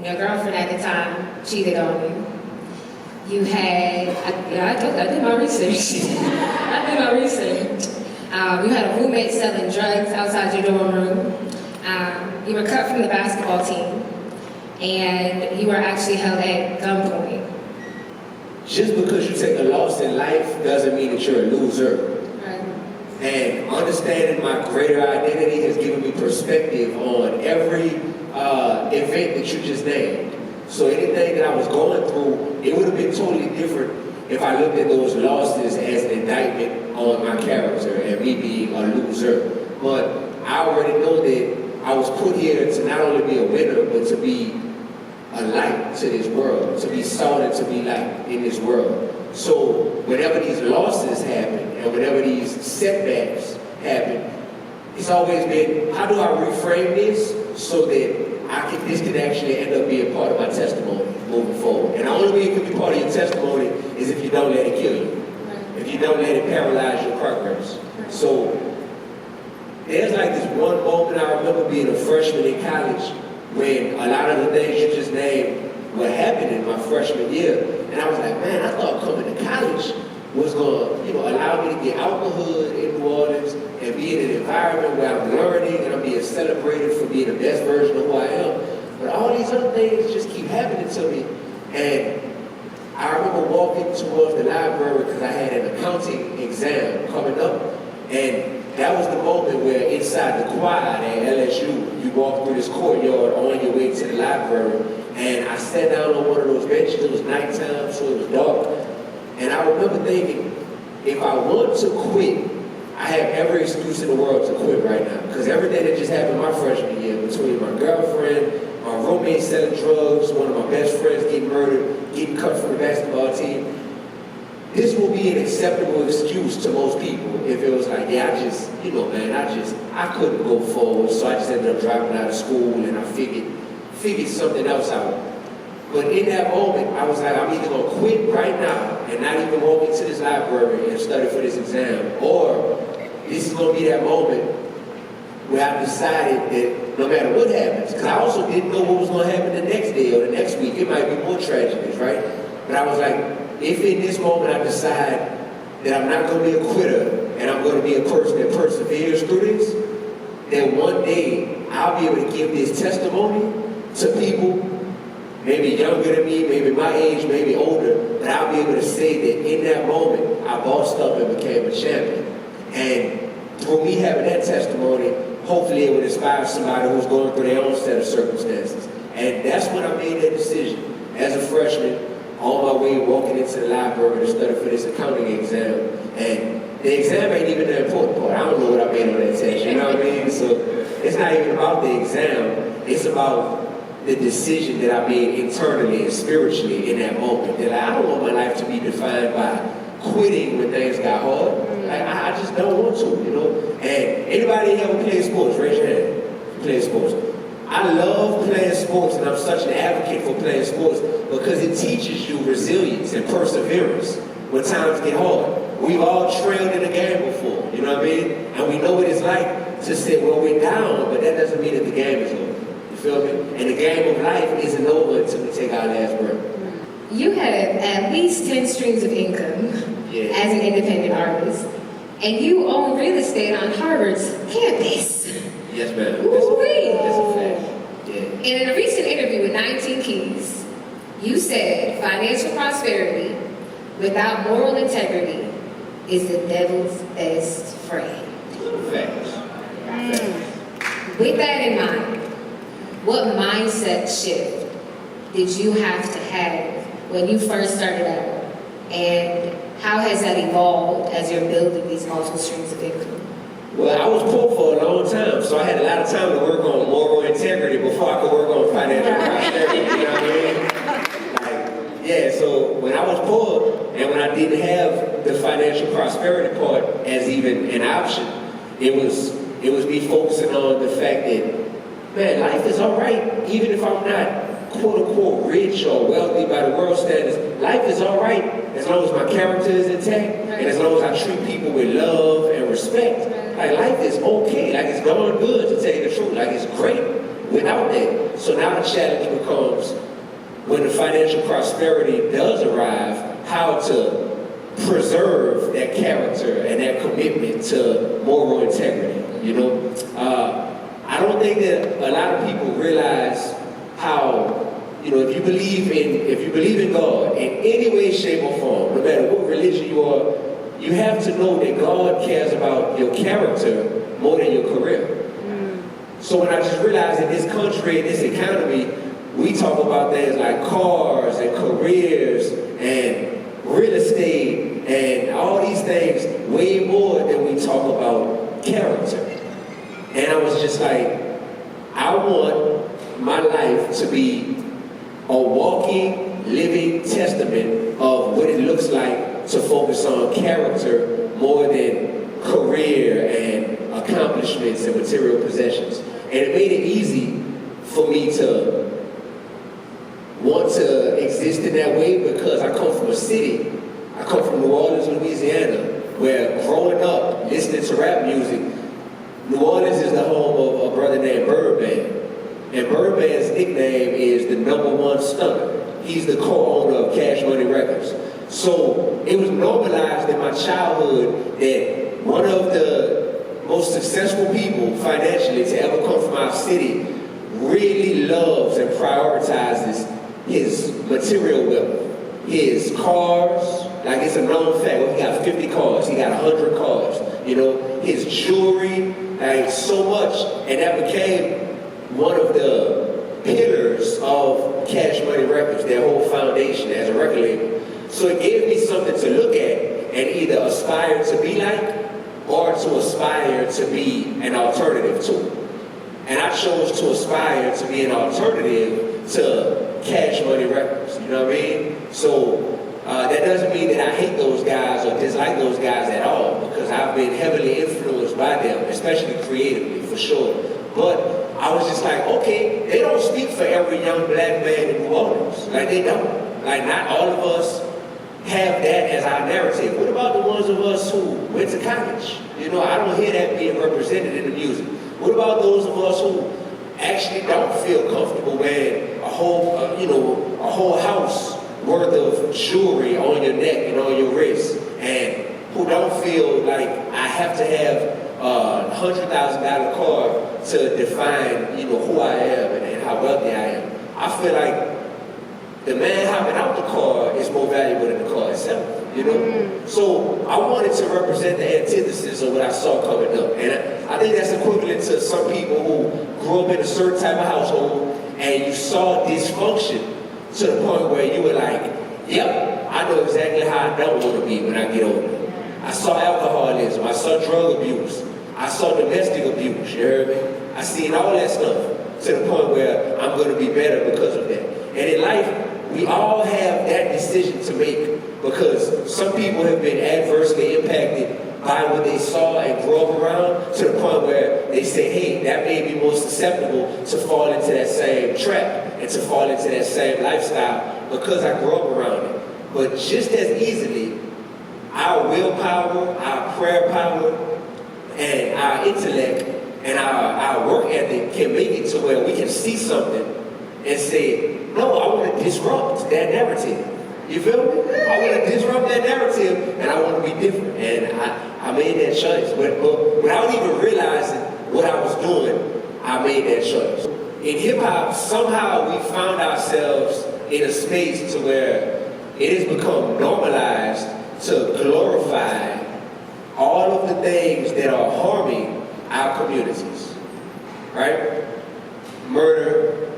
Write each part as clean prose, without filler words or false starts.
Your girlfriend at the time cheated on you. You had, I did my research. I did my research. You had a roommate selling drugs outside your dorm room. You were cut from the basketball team. And you were actually held at gunpoint. Just because you take a loss in life doesn't mean that you're a loser. Right. And understanding my greater identity has given me perspective on every event that you just named. So anything that I was going through, it would have been totally different if I looked at those losses as an indictment on my character and me being a loser. But I already know that I was put here to not only be a winner, but to be a light to this world, to be salt and to be light in this world. So whenever these losses happen and whenever these setbacks happen, it's always been, how do I reframe this so that this can actually end up being part of my testimony moving forward. And the only way it can be part of your testimony is if you don't let it kill you. If you don't let it paralyze your progress. So there's like this one moment I remember being a freshman in college when a lot of the things you just named were happening my freshman year. And I was like, man, I thought coming to college was going to, allow me to get out the hood in New Orleans and be in an environment where I'm learning and I'm being celebrated for being the best version of who I am. But all these other things just keep happening to me. And I remember walking towards the library because I had an accounting exam coming up. And that was the moment where inside the quad at LSU, you walk through this courtyard on your way to the library. And I sat down on one of those benches. It was nighttime, so it was dark. And I remember thinking, if I want to quit, I have every excuse in the world to quit right now. Because everything that just happened my freshman year, between my girlfriend, my roommate selling drugs, one of my best friends getting murdered, getting cut from the basketball team, this will be an acceptable excuse to most people if it was like, yeah, I couldn't go forward, so I just ended up dropping out of school and I figured something else out. But in that moment, I was like, I'm either gonna quit right now and not even walk into this library and study for this exam, or this is gonna be that moment where I decided that no matter what happens, because I also didn't know what was gonna happen the next day or the next week, it might be more tragedies, right? But I was like, if in this moment I decide that I'm not gonna be a quitter and I'm gonna be a person that perseveres through this, then one day I'll be able to give this testimony to people maybe younger than me, maybe my age, maybe older, but I'll be able to say that in that moment, I bossed up and became a champion. And through me having that testimony, hopefully it would inspire somebody who's going through their own set of circumstances. And that's when I made that decision as a freshman, on my way walking into the library to study for this accounting exam. And the exam ain't even the important part. I don't know what I made on that test, you know what I mean? So it's not even about the exam, it's about the decision that I made internally and spiritually in that moment. That I don't want my life to be defined by quitting when things got hard. Like, I just don't want to, And anybody ever play sports? Raise your hand. Play sports. I love playing sports, and I'm such an advocate for playing sports because it teaches you resilience and perseverance when times get hard. We've all trailed in a game before, you know what I mean? And we know what it's like to say, well, we're down, but that doesn't mean that the game is over. You feel me? And the game of life isn't over until we take our last breath. You have at least 10 streams of income as an independent artist, and you own real estate on Harvard's campus. Yes, ma'am. That's a fact. Yeah. And in a recent interview with 19 Keys, you said financial prosperity without moral integrity is the devil's best friend. Facts. With that in mind, what mindset shift did you have to have when you first started out? And how has that evolved as you're building these multiple streams of income? Well, I was poor for a long time, so I had a lot of time to work on moral integrity before I could work on financial prosperity, you know what I mean? So when I was poor, and when I didn't have the financial prosperity part as even an option, it was me focusing on the fact that, man, life is all right, even if I'm not quote-unquote rich or wealthy by the world standards. Life is all right as long as my character is intact and as long as I treat people with love and respect. Like, life is okay. Like, it's going good, to tell you the truth. Like, it's great without that. So now the challenge becomes, when the financial prosperity does arrive, how to preserve that character and that commitment to moral integrity, you know? I don't think that a lot of people realize how, you know, if you believe in God in any way, shape, or form, no matter what religion you are, you have to know that God cares about your character more than your career. So when I just realized in this country, in this economy, we talk about things like cars and careers and real estate and all these things way more than we talk about character. And I was just like, I want my life to be a walking, living testament of what it looks like to focus on character more than career and accomplishments and material possessions. And it made it easy for me to want to exist in that way because I come from a city. I come from New Orleans, Louisiana, where growing up, listening to rap music, New Orleans is the home of a brother named Birdman. And Birdman's nickname is the #1 stunner. He's the co-owner of Cash Money Records. So it was normalized in my childhood that one of the most successful people financially to ever come from our city really loves and prioritizes his material wealth. His cars, like it's a known fact, well, he got 50 cars, he got 100 cars, you know, his jewelry, like so much, and that became one of the pillars of Cash Money Records, their whole foundation as a record label. So it gave me something to look at and either aspire to be like or to aspire to be an alternative to. And I chose to aspire to be an alternative to Cash Money Records, you know what I mean? So that doesn't mean that I hate those guys or dislike those guys at all, because I've been heavily influenced by them, especially creatively, for sure. But I was just like, okay, they don't speak for every young black man in New Orleans. Like, they don't. Like, not all of us have that as our narrative. What about the ones of us who went to college? You know, I don't hear that being represented in the music. What about those of us who actually don't feel comfortable wearing a whole house worth of jewelry on your neck and on your wrist, and who don't feel like I have to have a $100,000 car to define, you know, who I am and how wealthy I am? I feel like the man hopping out the car is more valuable than the car itself, you know? So I wanted to represent the antithesis of what I saw coming up. And I think that's equivalent to some people who grew up in a certain type of household and you saw dysfunction to the point where you were like, yep, I know exactly how I don't want to be when I get older. I saw alcoholism, I saw drug abuse, I saw domestic abuse, you heard me? I seen all that stuff to the point where I'm going to be better because of that. And in life, we all have that decision to make, because some people have been adversely impacted by what they saw and grew up around to the point where they say, hey, that made me more susceptible to fall into that same trap and to fall into that same lifestyle because I grew up around it. But just as easily, our willpower, our prayer power, and our intellect and our work ethic can make it to where we can see something and say, no, I want to disrupt that narrative. You feel me? I want to disrupt that narrative, and I want to be different. And I made that choice. But without even realizing what I was doing, I made that choice. In hip-hop, somehow we found ourselves in a space to where it has become normalized to glorify all of the things that are harming our communities, right? Murder,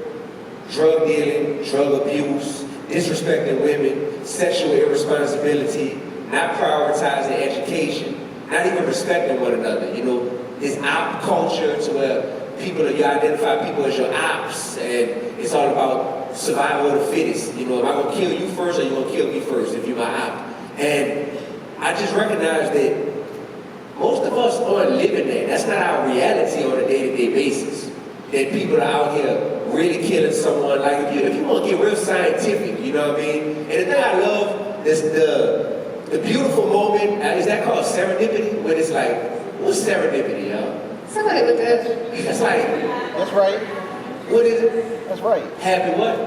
drug dealing, drug abuse, disrespecting women, sexual irresponsibility, not prioritizing education, not even respecting one another. You know, this op culture to where you identify people as your ops, and it's all about survival of the fittest. You know, am I gonna kill you first or you gonna kill me first if you're my op? And I just recognize that most of us aren't living that. That's not our reality on a day-to-day basis. That people are out here really killing someone. Like if you want to get real scientific, you know what I mean? And the thing I love is the beautiful moment, is that called serendipity? When it's like, what's serendipity, y'all? Somebody look up. That's like, That's right. what is it? That's right. Happy what?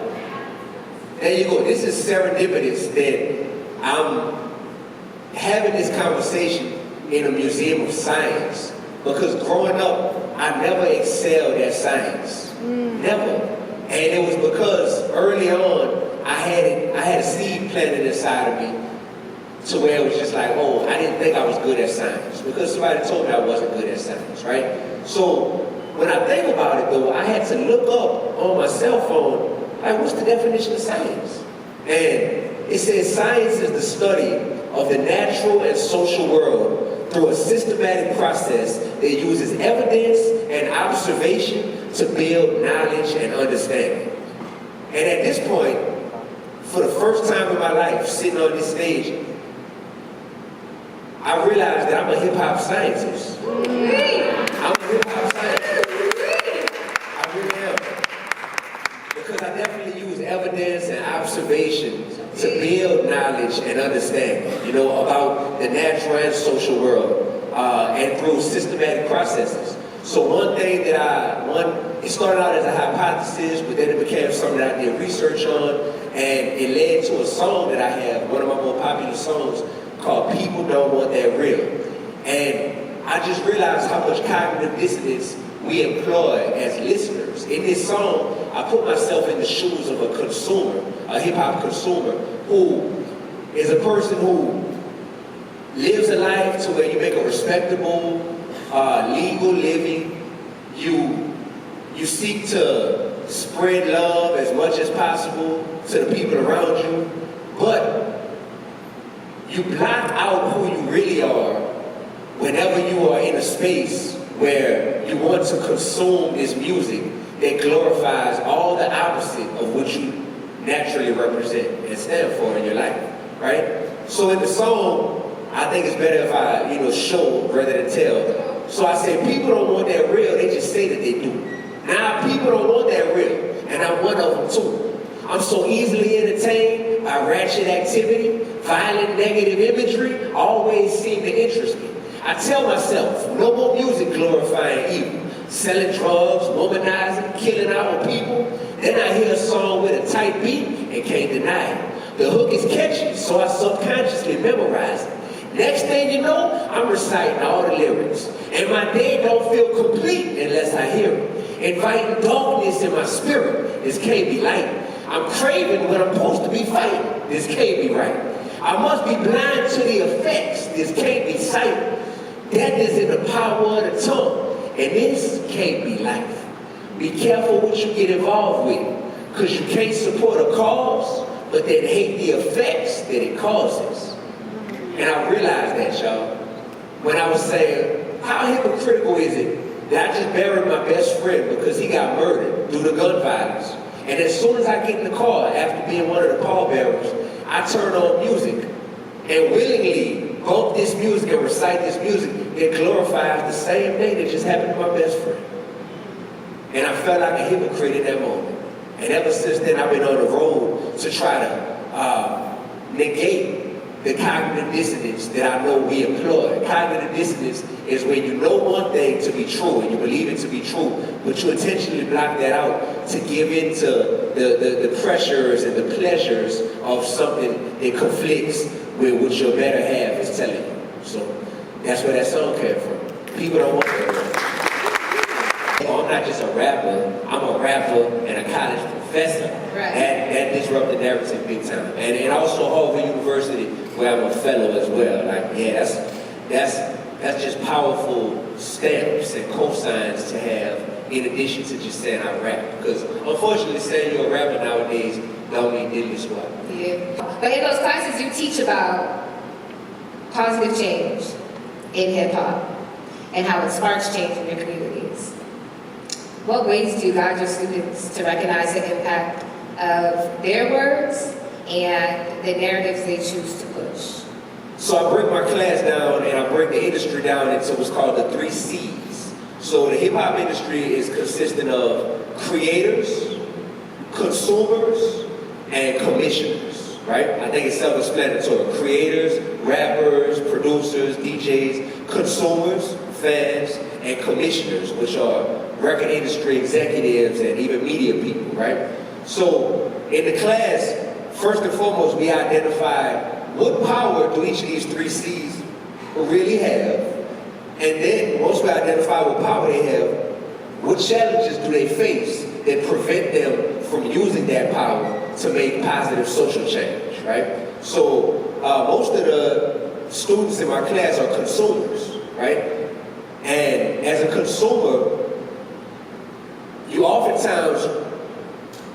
There you go. This is serendipitous that I'm having this conversation in a museum of science, because growing up, I never excelled at science. Never. And it was because early on, I had a seed planted inside of me to where it was just like, oh, I didn't think I was good at science because somebody told me I wasn't good at science, right? So when I think about it though, I had to look up on my cell phone, like, what's the definition of science? And it says science is the study of the natural and social world through a systematic process that uses evidence and observation to build knowledge and understanding. And at this point, for the first time in my life, sitting on this stage, I realized that I'm a hip-hop scientist. I'm a hip-hop scientist. I really am. Because I definitely use evidence and observation to build knowledge and understanding, you know, about the natural and social world, and through systematic processes. So one thing it started out as a hypothesis, but then it became something that I did research on, and it led to a song that I have, one of my more popular songs, called People Don't Want That Real. And I just realized how much cognitive dissonance we employ as listeners. In this song, I put myself in the shoes of a consumer, a hip-hop consumer, who is a person who lives a life to where you make a respectable, legal living. You seek to spread love as much as possible to the people around you, but you block out who you really are whenever you are in a space where you want to consume this music that glorifies all the opposite of what you naturally represent and stand for in your life, right? So in the song, I think it's better if I, show rather than tell. So I say, people don't want that real, they just say that they do. Now, people don't want that real, and I'm one of them too. I'm so easily entertained by ratchet activity, violent negative imagery, always seem to interest me. I tell myself, no more music glorifying evil, selling drugs, womanizing, killing our people. Then I hear a song with a tight beat and can't deny it. The hook is catchy, so I subconsciously memorize it. Next thing you know, I'm reciting all the lyrics. And my day don't feel complete unless I hear it. Inviting darkness in my spirit, this can't be light. I'm craving what I'm supposed to be fighting, this can't be right. I must be blind to the effects, this can't be sight. Death is in the power of the tongue, and this can't be life. Be careful what you get involved with, because you can't support a cause, but then hate the effects that it causes. And I realized that, y'all, when I was saying, how hypocritical is it that I just buried my best friend because he got murdered due to gun violence? And as soon as I get in the car, after being one of the pallbearers, I turn on music and willingly bump this music and recite this music that glorifies the same thing that just happened to my best friend. And I felt like a hypocrite in that moment. And ever since then, I've been on the road to try to negate the cognitive dissonance that I know we employ. Cognitive dissonance is when you know one thing to be true and you believe it to be true, but you intentionally block that out to give in to the pressures and the pleasures of something that conflicts with what your better half is telling you. So that's where that song came from. People don't want that. I'm not just a rapper, I'm a rapper and a college professor. Right. That disrupted narrative big time. And also Harvard University, where I'm a fellow as well. Like, yeah, that's just powerful stamps and cosigns to have in addition to just saying I rap. Because unfortunately saying you're a rapper nowadays don't mean diddly squat. Yeah. But in those classes you teach about positive change in hip hop and how it sparks change in your communities. What ways do you guide your students to recognize the impact of their words and the narratives they choose to push? So I break my class down and I break the industry down into what's called the 3 C's. So the hip hop industry is consisting of creators, consumers, and commissioners, right? I think it's self-explanatory. Creators, rappers, producers, DJs, consumers, fans, and commissioners, which are record industry executives and even media people, right? So in the class, first and foremost, we identify what power do each of these three C's really have. And then once we identify what power they have, what challenges do they face that prevent them from using that power to make positive social change, right? So most of the students in my class are consumers, right? And as a consumer, you oftentimes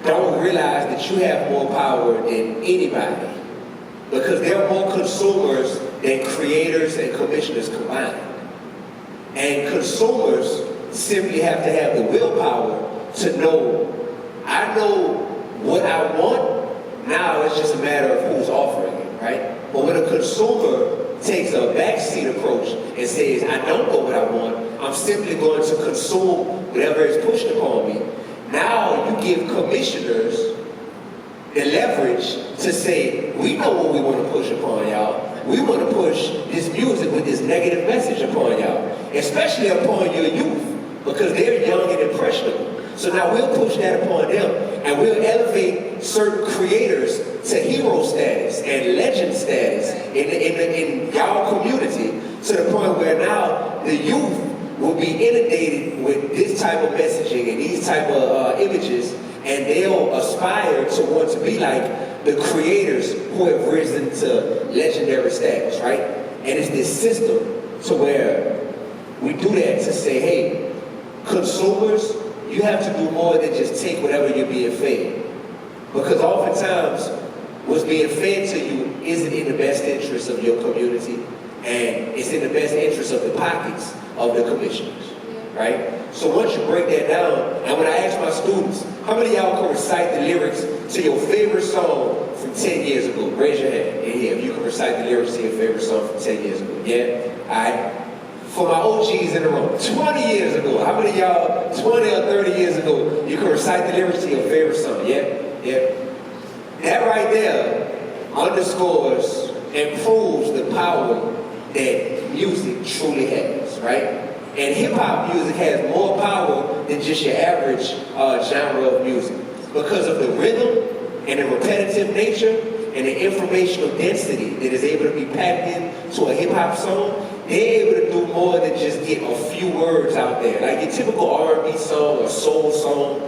don't realize that you have more power than anybody because there are more consumers than creators and commissioners combined. And consumers simply have to have the willpower to know, I know what I want, now it's just a matter of who's offering it, right? But when a consumer takes a backseat approach and says, I don't know what I want, I'm simply going to consume whatever is pushed upon me, now you give commissioners the leverage to say, we know what we want to push upon y'all. We want to push this music with this negative message upon y'all, especially upon your youth, because they're young and impressionable. So now we'll push that upon them, and we'll elevate certain creators to hero status and legend status in y'all community to the point where now the youth will be inundated with this type of messaging and these type of images, and they'll aspire to want to be like the creators who have risen to legendary status, right? And it's this system to where we do that to say, hey, consumers, you have to do more than just take whatever you're being fed. Because oftentimes, what's being fed to you isn't in the best interest of your community, and it's in the best interest of the pockets of the commissioners, right? So once you break that down, and when I ask my students, how many of y'all can recite the lyrics to your favorite song from 10 years ago? Raise your hand in here if you can recite the lyrics to your favorite song from 10 years ago. Yeah? All right? For my OGs in the room, 20 years ago, how many of y'all, 20 or 30 years ago, you can recite the lyrics to your favorite song? Yeah? Yeah? That right there underscores and proves the power that music truly has, right? And hip-hop music has more power than just your average genre of music because of the rhythm and the repetitive nature and the informational density that is able to be packed into a hip-hop song. They're able to do more than just get a few words out there. Like your typical R&B song or soul song,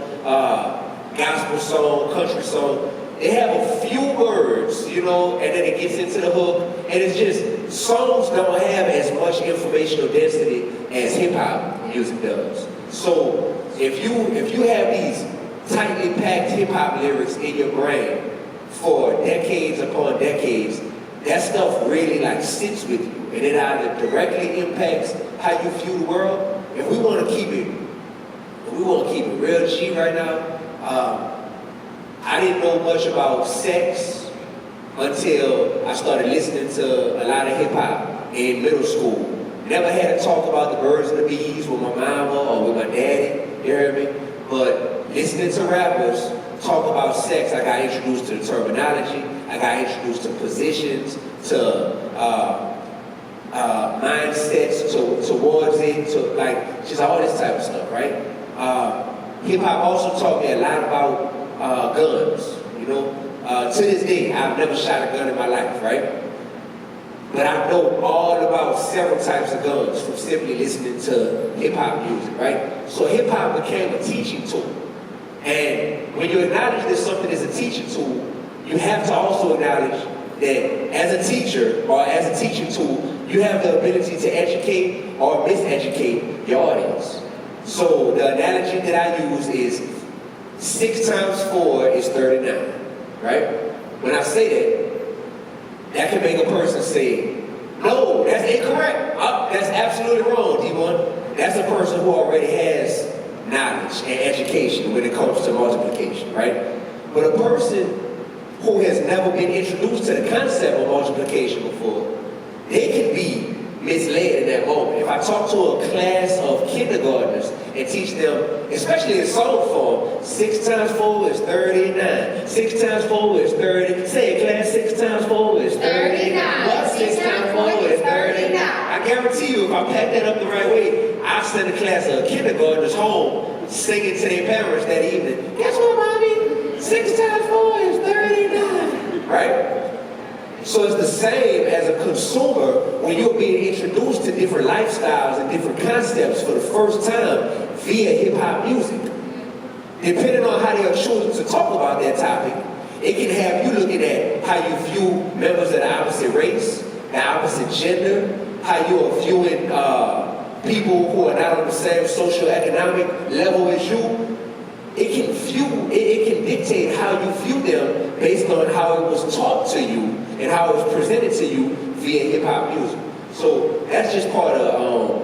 gospel song, country song, they have a few words, you know, and then it gets into the hook, and it's just, songs don't have as much informational density as hip-hop music does. So if you have these tightly packed hip-hop lyrics in your brain for decades upon decades, that stuff really like sits with you, and it either directly impacts how you view the world. If we want to keep it real G right now, I didn't know much about sex until I started listening to a lot of hip hop in middle school. Never had to talk about the birds and the bees with my mama or with my daddy, you hear me? But listening to rappers talk about sex, I got introduced to the terminology, I got introduced to positions, to mindsets towards it, to like just all this type of stuff, right? Hip hop also taught me a lot about guns, you know. To this day, I've never shot a gun in my life, right? But I know all about several types of guns from simply listening to hip hop music, right? So hip hop became a teaching tool. And when you acknowledge that something is a teaching tool, you have to also acknowledge that as a teacher or as a teaching tool, you have the ability to educate or miseducate your audience. So the analogy that I use is 6 times 4 is 39, right? When I say that can make a person say, no, that's incorrect. That's absolutely wrong, Dee-1. That's a person who already has knowledge and education when it comes to multiplication, right? But a person who has never been introduced to the concept of multiplication before, they can be misled in that moment. If I talk to a class of kindergartners and teach them, especially in song form, 6 times 4 is 39. 6 times 4 is 30. Say it, class, 6 times 4 is 39. What? 6 times 4 is 39. I guarantee you, if I pack that up the right way, I'll send a class of kindergartners home singing to their parents that evening. Guess what, mommy? 6 times 4 is 39. right? So it's the same as a consumer when you're being introduced to different lifestyles and different concepts for the first time via hip-hop music. Depending on how they are choosing to talk about that topic, it can have you looking at how you view members of the opposite race, the opposite gender, how you are viewing people who are not on the same socio-economic level as you. It can dictate how you view them based on how it was taught to you and how it was presented to you via hip-hop music. So that's just part of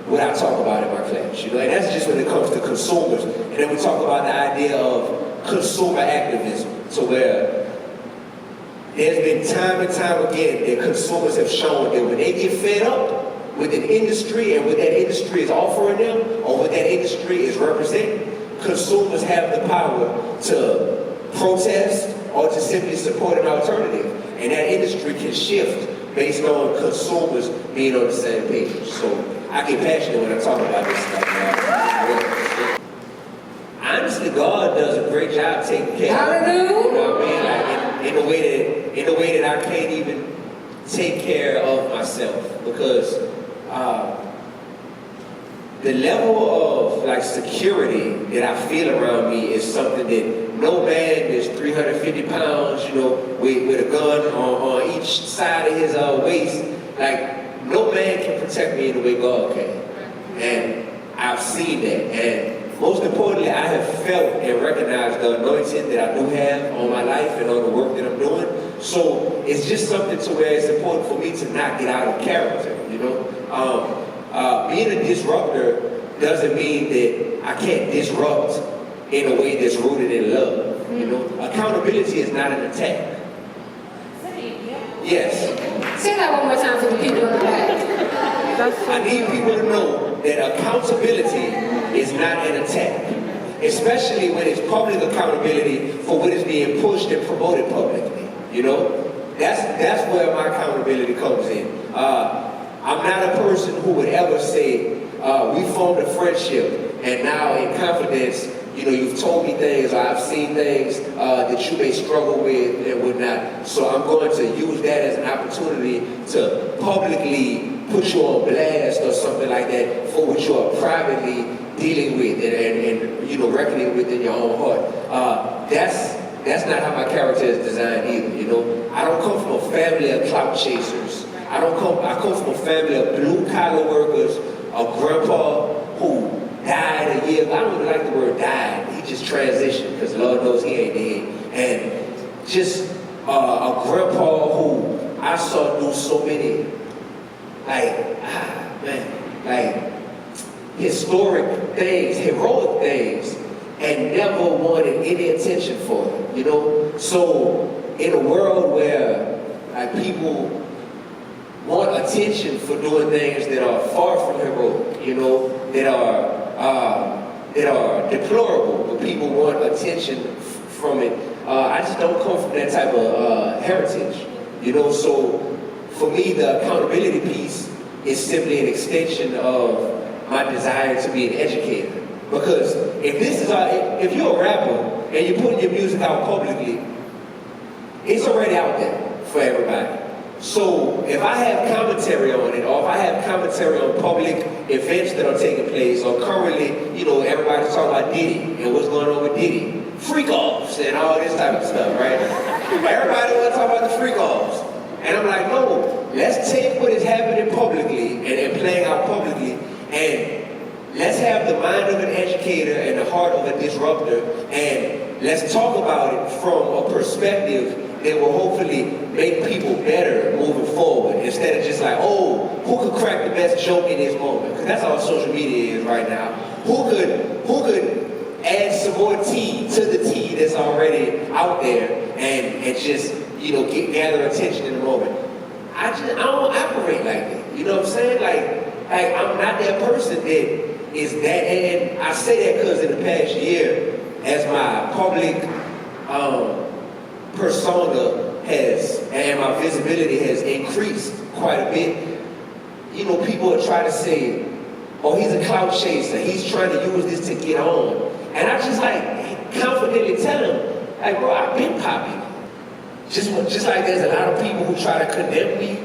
what I talk about in my class, and that's just when it comes to consumers. And then we talk about the idea of consumer activism, to where there's been time and time again that consumers have shown that when they get fed up with an industry and what that industry is offering them or what that industry is representing, consumers have the power to protest or to simply support an alternative. And that industry can shift based on consumers being on the same page. So I get passionate when I talk about this stuff. Honestly, God does a great job taking care of me. You know what I mean? Like in a way that I can't even take care of myself, because the level of security that I feel around me is something that no man that's 350 pounds, with a gun on each side of his waist, no man can protect me in the way God can. And I've seen that. And most importantly, I have felt and recognized the anointing that I do have on my life and on the work that I'm doing. So it's just something to where it's important for me to not get out of character, Being a disruptor doesn't mean that I can't disrupt in a way that's rooted in love. Accountability is not an attack. Yes. Say that one more time for the people in the back. I need people to know that accountability is not an attack, especially when it's public accountability for what is being pushed and promoted publicly. That's where my accountability comes in. I'm not a person who would ever say, we formed a friendship and now in confidence, you've told me things or I've seen things that you may struggle with and whatnot. So I'm going to use that as an opportunity to publicly put you on blast or something like that for what you are privately dealing with and reckoning with in your own heart. That's not how my character is designed either. I don't come from a family of clout chasers. I come from a family of blue-collar workers, a grandpa who died a year ago. I don't even like the word died. He just transitioned because Lord knows he ain't dead. And just a grandpa who I saw do so many, historic things, heroic things, and never wanted any attention for them, So in a world where people want attention for doing things that are far from heroic, that are deplorable, but people want attention from it. I just don't come from that type of heritage, So for me, the accountability piece is simply an extension of my desire to be an educator. Because if you're a rapper and you're putting your music out publicly, it's already out there for everybody. So if I have commentary on it, or if I have commentary on public events that are taking place, or currently, everybody's talking about Diddy and what's going on with Diddy, freak-offs and all this type of stuff, right? Everybody wants to talk about the freak-offs. And I'm like, no, let's take what is happening publicly and playing out publicly, and let's have the mind of an educator and the heart of a disruptor, and let's talk about it from a perspective that will hopefully make people better moving forward, instead of just who could crack the best joke in this moment? Because that's all social media is right now. Who could add some more tea to the tea that's already out there and just gather attention in the moment? I don't operate like that. You know what I'm saying? I'm not that person that is that, and I say that because in the past year, as my public persona and my visibility has increased quite a bit, people are trying to say, oh, he's a clout chaser, he's trying to use this to get on. And I just confidently tell him, bro, I've been popping. just like there's a lot of people who try to condemn me,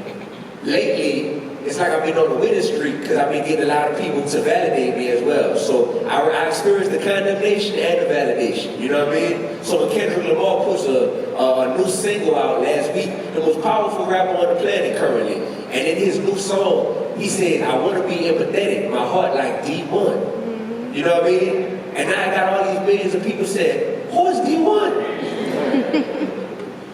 lately, it's like I've been on the winning streak because I've been getting a lot of people to validate me as well. So I experienced the condemnation and the validation, you know what I mean? So when Kendrick Lamar puts a new single out last week, the most powerful rapper on the planet currently, and in his new song, he said, I want to be empathetic, my heart like Dee-1. You know what I mean? And now I got all these millions of people saying, who is Dee-1?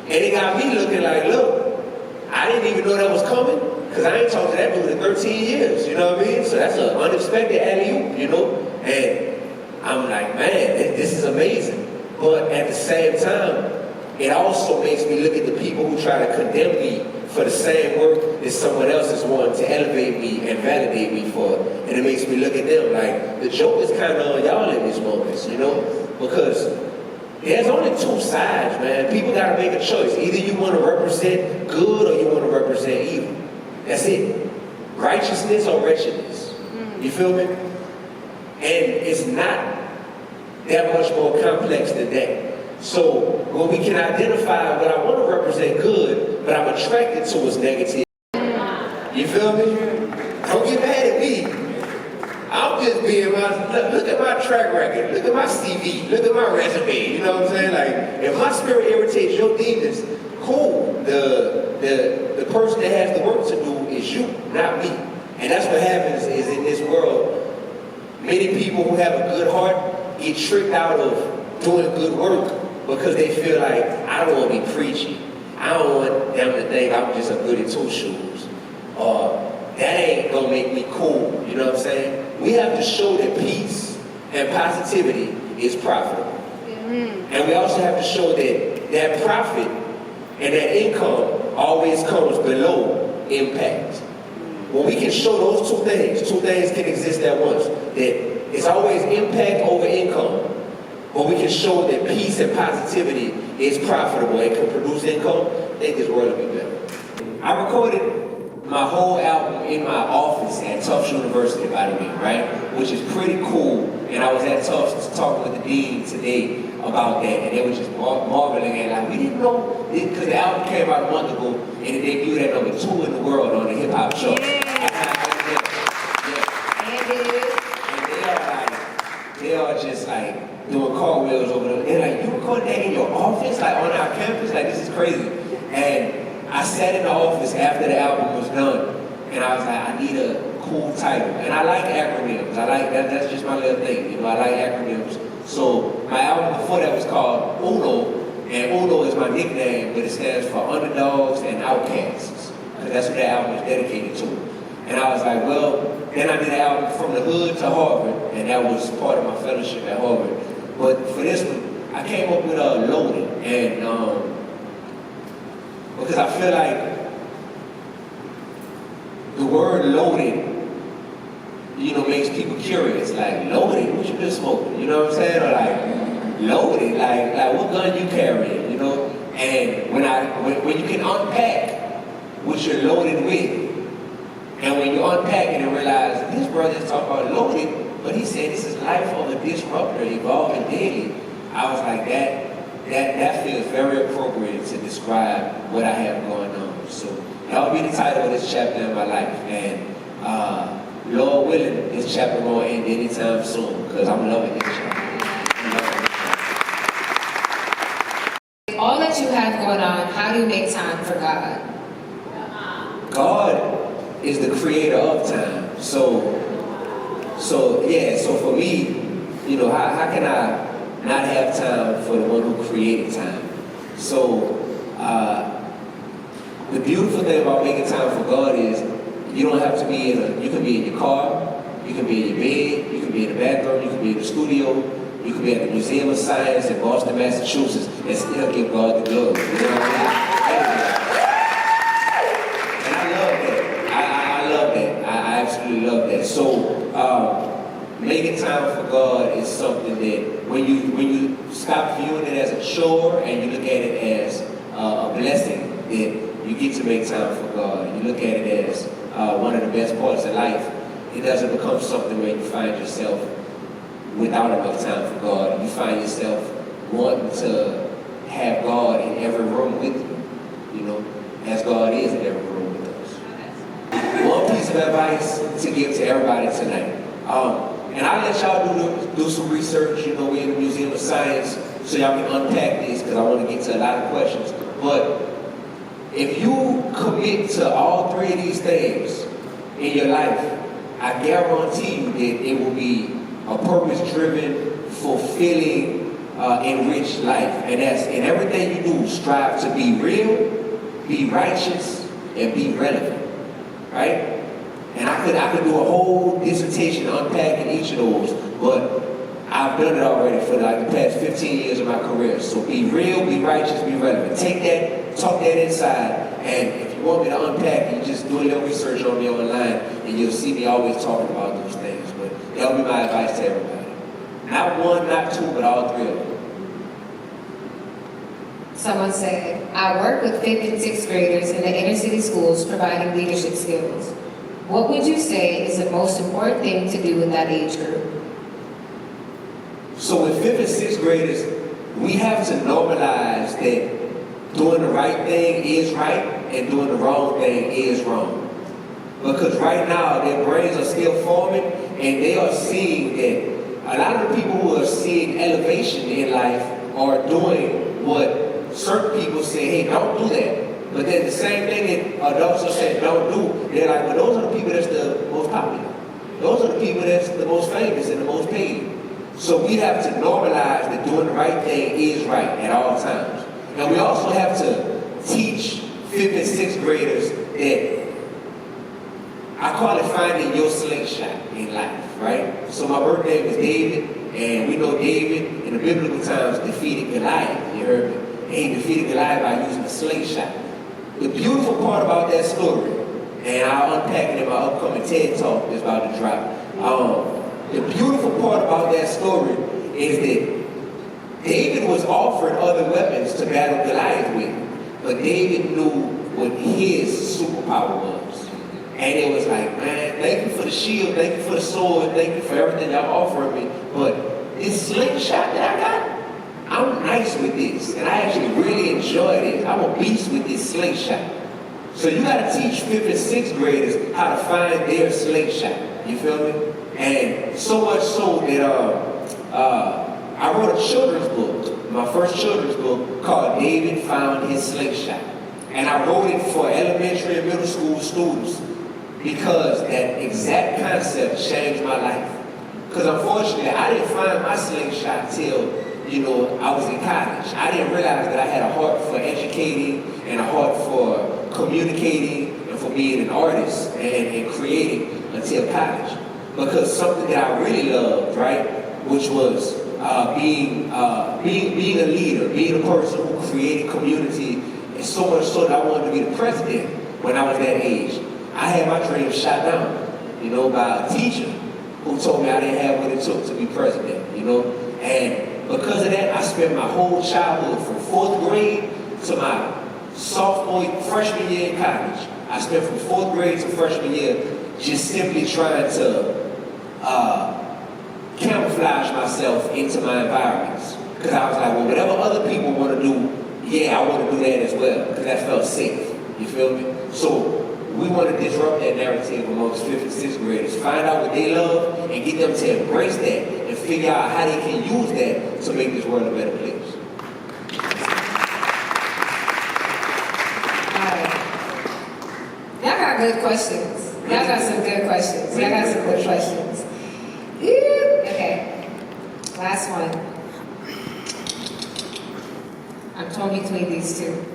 And it got me looking like, look, I didn't even know that was coming, because I ain't talked to that dude in 13 years, you know what I mean? So that's an unexpected alley-oop, you know? And I'm like, man, this is amazing. But at the same time, it also makes me look at the people who try to condemn me for the same work that someone else is wanting to elevate me and validate me for. And it makes me look at them like, the joke is kind of on y'all in these moments, you know? Because there's only two sides, man. People got to make a choice. Either you want to represent good or you want to represent evil. That's it. Righteousness or wretchedness. You feel me? And it's not that much more complex than that. So when we can identify what I want to represent good, but I'm attracted towards negative. You feel me? Don't get mad at me. I'm just being look at my track record, look at my CV, look at my resume, you know what I'm saying? Like, if my spirit irritates your demons, cool. The person that has the work to do is you, not me. And that's what happens is in this world, many people who have a good heart get tricked out of doing good work because they feel like, I don't want to be preachy. I don't want them to think I'm just a goody two shoes. Or that ain't gonna make me cool, you know what I'm saying? We have to show that peace and positivity is profitable. And we also have to show that that profit and that income always comes below impact. When we can show those two things can exist at once. That it's always impact over income. But we can show that peace and positivity is profitable and can produce income, I think this world will be better. I recorded my whole album in my office at Tufts University, by the way, right? Which is pretty cool. And I was at Tufts talking with the dean today about that, and they were just marveling at like, we didn't know, because the album came out a month ago, and it debuted at number 2 in the world on the hip hop chart. And they are just like doing cartwheels over there. They're like, you recorded that in your office, like on our campus? Like, this is crazy. And I sat in the office after the album was done, and I was like, I need a cool title. And I like acronyms. I like that. That's just my little thing. You know, I like acronyms. So my album before that was called Uno, and Uno is my nickname, but it stands for Underdogs and Outcasts, because that's what the album is dedicated to. And I was like, well, then I did an album From the Hood to Harvard, and that was part of my fellowship at Harvard. But for this one, I came up with Loaded, and because I feel like the word loaded, you know, makes people curious. Like, loaded? What you been smoking? You know what I'm saying? Or like, loaded? Like what gun you carrying? You know? And when you can unpack what you're loaded with, and when you unpack it and realize, this brother's talking about loaded, but he said this is life of a disruptor, evolving daily. I was like, that feels very appropriate to describe what I have going on. So that'll be the title of this chapter in my life. And Lord willing, this chapter won't end anytime soon, because I'm loving this chapter. All that you have going on, how do you make time for God? God is the creator of time. So for me, you know, how can I not have time for the one who created time? So the beautiful thing about making time for God is you don't have to be you can be in your car, you can be in your bed, you can be in the bathroom, you can be in the studio, you can be at the Museum of Science in Boston, Massachusetts, and still give God the glory. You know what I mean? And I love that. I love that. I absolutely love that. So making time for God is something that when you stop viewing it as a chore and you look at it as a blessing, that you get to make time for God. You look at it as one of the best parts of life. It doesn't become something where you find yourself without enough time for God. You find yourself wanting to have God in every room with you. you know, as God is in every room with us. One piece of advice to give to everybody tonight. And I'll let y'all do some research, you know, we're in the Museum of Science, so y'all can unpack this, because I want to get to a lot of questions. But if you commit to all three of these things in your life, I guarantee you that it will be a purpose-driven, fulfilling, enriched life. And that's in everything you do, strive to be real, be righteous, and be relevant, right? And I could do a whole dissertation unpacking each of those, but I've done it already for like the past 15 years of my career. So be real, be righteous, be relevant. Take that, talk that inside, and if you want me to unpack it, you just do a little research on me online, and you'll see me always talking about those things. But that'll be my advice to everybody. Not one, not two, but all three of them. Someone said, I work with 5th and 6th graders in the inner city schools providing leadership skills. What would you say is the most important thing to do with that age group? So with 5th and 6th graders, we have to normalize that doing the right thing is right and doing the wrong thing is wrong. Because right now, their brains are still forming, and they are seeing that a lot of the people who are seeing elevation in life are doing what certain people say, hey, don't do that. But then the same thing that adults are saying don't do, they're like, well, those are the people that's the most popular. Those are the people that's the most famous and the most paid. So we have to normalize that doing the right thing is right at all times. And we also have to teach 5th and 6th graders that I call it finding your slingshot in life, right? So my birth name is David, and we know David in the biblical times defeated Goliath, you heard me? And he defeated Goliath by using a slingshot. The beautiful part about that story, and I'll unpack it in my upcoming TED Talk that's about to drop. The beautiful part about that story is that David was offered other weapons to battle Goliath with, but David knew what his superpower was. And it was like, man, thank you for the shield, thank you for the sword, thank you for everything y'all offered me, but this slingshot that I got, I'm nice with this, and I actually really enjoy this. I'm a beast with this slingshot. So you gotta teach 5th and 6th graders how to find their slingshot, you feel me? And so much so that I wrote a children's book, my first children's book, called David Found His Slingshot. And I wrote it for elementary and middle school students because that exact concept changed my life. Because unfortunately, I didn't find my slingshot till, you know, I was in college. I didn't realize that I had a heart for educating and a heart for communicating and for being an artist and creating until college. Because something that I really loved, right, which was being a leader, being a person who created community, and so much so that I wanted to be the president when I was that age. I had my dream shot down, you know, by a teacher who told me I didn't have what it took to be president, you know. And because of that, I spent my whole childhood from 4th grade to my freshman year in college. I spent from 4th grade to freshman year just simply trying to camouflage myself into my environments. Because I was like, well, whatever other people want to do, yeah, I want to do that as well, because that felt safe, you feel me? So we want to disrupt that narrative amongst 5th and 6th graders, find out what they love, and get them to embrace that, and figure out how they can use that to make this world a better place. Y'all got good questions. Y'all got some good questions. Y'all got some good questions. Okay. Last one. I'm torn between these two.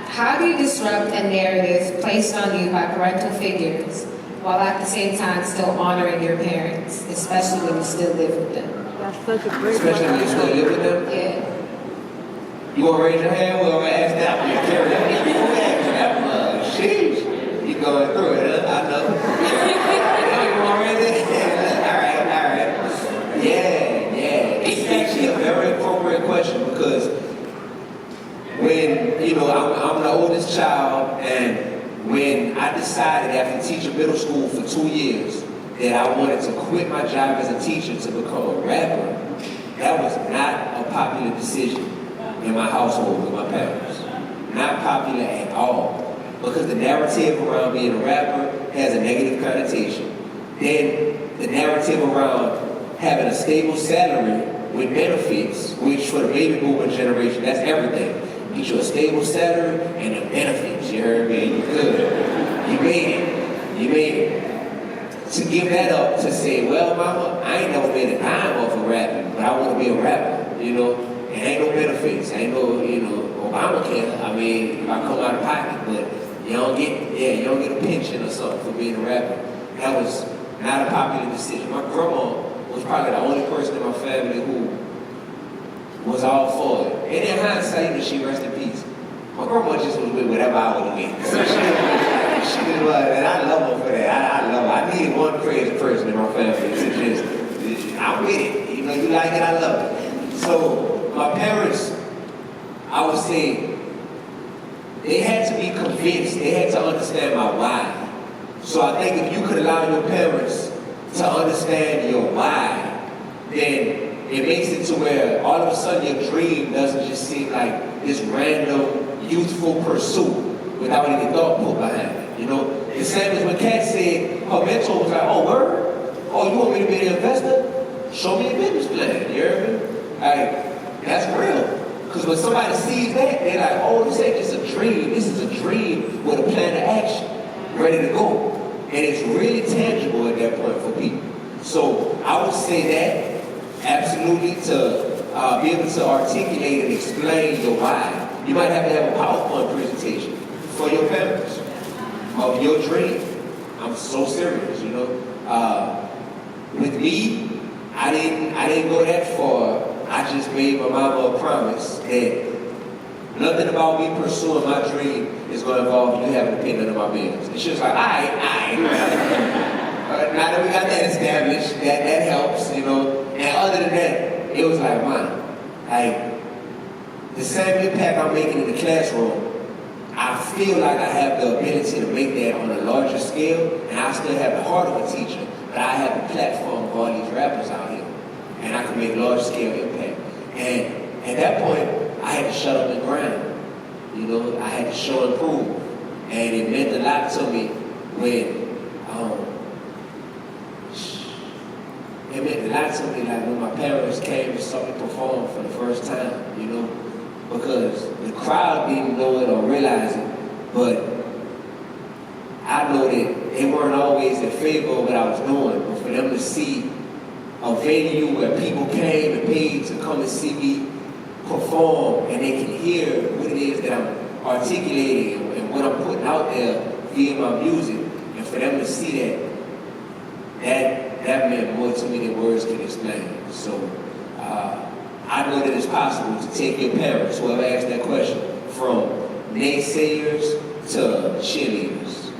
How do you disrupt a narrative placed on you by parental figures while at the same time still honoring your parents, especially when you still live with them? That's such a great Especially when you still live with them? Yeah. You want to raise your hand? We're going to ask that one. Carry that. You want to ask that one? Sheesh. You going through it, huh? I know. You want to raise that hand? All right. Yeah. It's actually a very appropriate question because when, you know, I'm the oldest child, and when I decided after teaching middle school for 2 years that I wanted to quit my job as a teacher to become a rapper, that was not a popular decision. in my household with my parents. Not popular at all. Because the narrative around being a rapper has a negative connotation. Then the narrative around having a stable salary with benefits, which for the baby boomer generation, that's everything. Get you a stable salary and the benefits, you heard me? You good. You made it. You made it. To give that up, to say, well, mama, I ain't never made a dime off of rapping, but I want to be a rapper, you know? And ain't no benefits, ain't no, you know, Obamacare. I mean, if I come out of pocket, but you don't get a pension or something for being a rapper. That was not a popular decision. My grandma was probably the only person in my family who was all for it. And in hindsight, that she rest in peace. My grandma just was with whatever I would have been. So she just was, and I love her for that. I love her. I needed one crazy person in my family to just, I'm with it. You know, you like it, I love it. So my parents, I would say, they had to be convinced, they had to understand my why. So I think if you could allow your parents to understand your why, then it makes it to where all of a sudden your dream doesn't just seem like this random, youthful pursuit without any thought put behind it, you know? The same as when Kat said, her mentor was like, oh, word? Oh, you want me to be an investor? Show me a business plan, you hear me? Like, that's real. Because when somebody sees that, they're like, oh, this ain't just a dream. This is a dream with a plan of action, ready to go. And it's really tangible at that point for people. So I would say that, absolutely, to be able to articulate and explain your why. You might have to have a PowerPoint presentation for your parents of your dream. I'm so serious, you know. With me, I didn't go that far. I just made my mama a promise that nothing about me pursuing my dream is going to involve you having to pay none of my bills. And she was like, all right. Now that we got that established, that helps, you know. And other than that, it was like, man, like, the same impact I'm making in the classroom, I feel like I have the ability to make that on a larger scale, and I still have the heart of a teacher, but I have the platform of all these rappers out here, and I can make large-scale impact. And at that point, I had to shut up and grind. You know, I had to show and prove. And it meant a lot to me when, it meant a lot to me, like when my parents came and saw me perform for the first time, you know, because the crowd didn't know it or realize it, but I know that they weren't always in favor of what I was doing, but for them to see a venue where people came and paid to come and see me perform, and they can hear what it is that I'm articulating and what I'm putting out there via my music, and for them to see that meant more to me than words can explain. So I know that it's possible to take your parents, whoever asked that question, from naysayers to cheerleaders,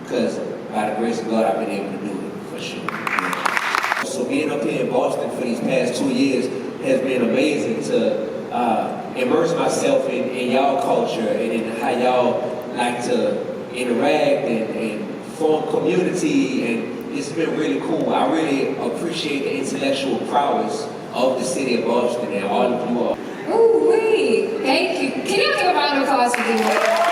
because by the grace of God, I've been able to do it, for sure. So being up here in Boston for these past 2 years has been amazing to immerse myself in y'all culture and in how y'all like to interact and form community, and it's been really cool. I really appreciate the intellectual prowess of the city of Boston and all of you all. Ooh, wait, thank you. Can you give a round of applause for D-1?